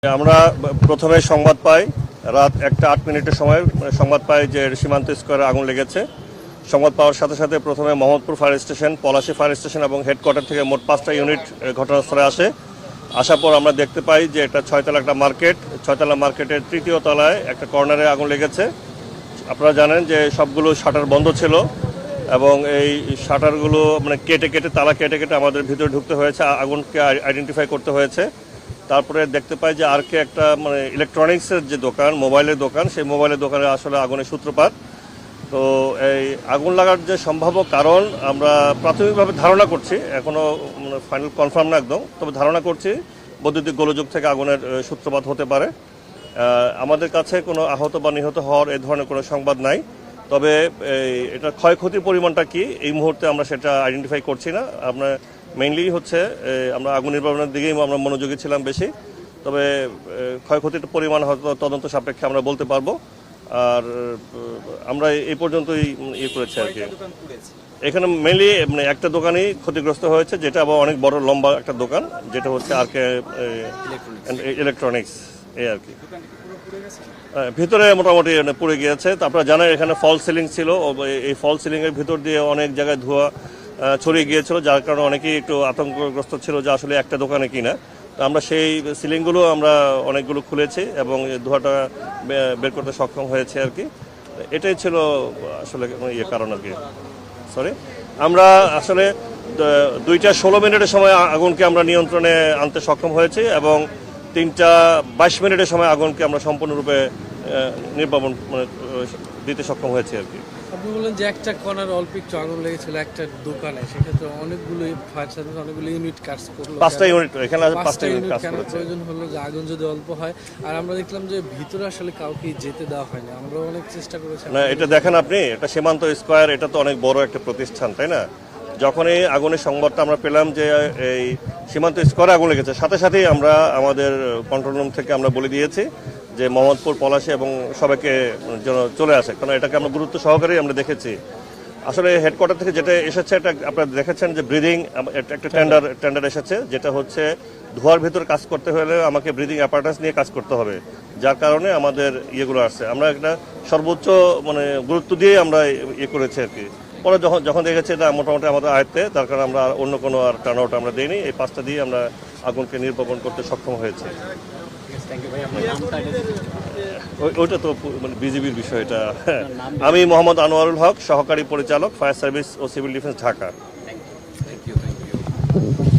আমরা প্রথমে সংবাদ পাই রাত 1:08 সময় সংবাদ পাই যে সীমান্ত স্কোয়ারে আগুন লেগেছে। সংবাদ পাওয়ার সাথে সাথে প্রথমে Mohammadpur fire station, Palashi fire station এবং হেডকোয়ার্টার থেকে মোট 5টা ইউনিট ঘটনাস্থলে আসে। আসার পর আমরা দেখতে পাই যে একটা 6তলা একটা মার্কেট, 6তলা মার্কেটের 3য় তলায় একটা কর্নারে আগুন লেগেছে। আপনারা জানেন যে সবগুলো শাটার বন্ধ ছিল এবং এই শাটারগুলো কেটে কেটে তালা কেটে কেটে আমাদের ভিতরে ঢুকতে হয়েছে, আগুনকে আইডেন্টিফাই করতে হয়েছে। তারপরে দেখতে পাই যে আর কে একটা ইলেকট্রনিক্সের যে দোকান, মোবাইলের দোকান, সেই মোবাইলের দোকানে আসলে আগুনের সূত্রপাত। তো এই আগুন লাগার যে সম্ভাব্য কারণ আমরা প্রাথমিকভাবে ধারণা করছি, এখনও ফাইনাল কনফার্ম না একদম, তবে ধারণা করছি বৈদ্যুতিক গোলযোগ থেকে আগুনের সূত্রপাত হতে পারে। আমাদের কাছে কোনো আহত বা নিহত হওয়ার এই ধরনের কোনো সংবাদ নাই, তবে এটা ক্ষয়ক্ষতির পরিমাণটা কি এই মুহূর্তে আমরা সেটা আইডেন্টিফাই করছি না। আমরা মেইনলি হচ্ছে আমরা আগুন নির্বাপনের দিকেই আমরা মনোযোগী ছিলাম বেশি, তবে ক্ষয়ক্ষতির পরিমাণ হয়তো তদন্ত সাপেক্ষে আমরা বলতে পারবো। আর আমরা এই পর্যন্তই করেছি আর কি। এখানে মেইনলি একটা দোকানই ক্ষতিগ্রস্ত হয়েছে, যেটা আবার অনেক বড় লম্বা একটা দোকান, যেটা হচ্ছে আর কে ইলেকট্রনিক্স, এই আর কি। ভিতরে মোটামুটি পুড়ে গিয়েছে। তারপরে জানেন এখানে ফল সিলিং ছিল, এই ফল সিলিংয়ের ভিতর দিয়ে অনেক জায়গায় ধোঁয়া ছড়িয়ে গিয়েছিল, যার কারণে অনেকেই একটু আতঙ্কগ্রস্ত ছিল যে আসলে একটা দোকানে কিনা। তো আমরা সেই সিলিংগুলো আমরা অনেকগুলো খুলেছি এবং ধোঁয়াটা বের করতে সক্ষম হয়েছে আর কি। এটাই ছিল আসলে কারণ আর কি। সরি, আমরা আসলে 2:16 সময় আগুনকে আমরা নিয়ন্ত্রণে আনতে সক্ষম হয়েছি এবং 3:22 সময় আগুনকে আমরা সম্পূর্ণরূপে নির্বাপন দিতে সক্ষম হয়েছি আর কি। আপনি বললেন যে একটা কর্নার অল্প একটু আগুন লেগেছিল একটা দোকানে, সেক্ষেত্রে অনেকগুলো ফায়ার সার্ভিস অনেকগুলো ইউনিট কাজ করলো। 5টা ইউনিট, এখানে 5টা ইউনিট কাজ করেছে। প্রয়োজন হলো যে আগুন যদি অল্প হয়। আর আমরা দেখলাম যে ভিতরে আসলে কাউকে যেতে দেওয়া হয়নি, আমরা অনেক চেষ্টা করেছি। না, এটা দেখেন আপনি, এটা সীমান্ত স্কোয়ার, এটা তো অনেক বড় একটা প্রতিষ্ঠান, তাই না? যখনই আগুনের সংবাদটা আমরা পেলাম যে এই সীমান্ত স্কোয়ারে আগুন লেগেছে, সাথে সাথেই আমরা আমাদের কন্ট্রোল রুম থেকে আমরা বলে দিয়েছি যে মোহাম্মদপুর, পলাশী এবং সবাইকে যেন চলে আসে, কারণ এটাকে আমরা গুরুত্ব সহকারেই আমরা দেখেছি। আসলে হেডকোয়ার্টার থেকে যেটা এসেছে, এটা আপনারা দেখেছেন যে ব্রিদিং একটা টেন্ডার এসেছে, যেটা হচ্ছে ধোঁয়ার ভিতরে কাজ করতে হলে আমাকে ব্রিদিং অ্যাপারেটাস নিয়ে কাজ করতে হবে, যার কারণে আমাদের ইয়েগুলো আসছে। আমরা একটা সর্বোচ্চ গুরুত্ব দিয়ে আমরা করেছি আর কি। পরে যখন দেখেছি এটা মোটামুটি আমাদের আয়ত্তে, তার কারণে আমরা অন্য কোনো আর টার্ন আউট আমরা দিইনি। এই 5টা দিয়ে আমরা আগুনকে নির্বাপন করতে সক্ষম হয়েছি। ওইটা তো বিজিবির বিষয়। এটা আমি মোহাম্মদ আনোয়ারুল হক, সহকারী পরিচালক, ফায়ার সার্ভিস ও সিভিল ডিফেন্স, ঢাকা।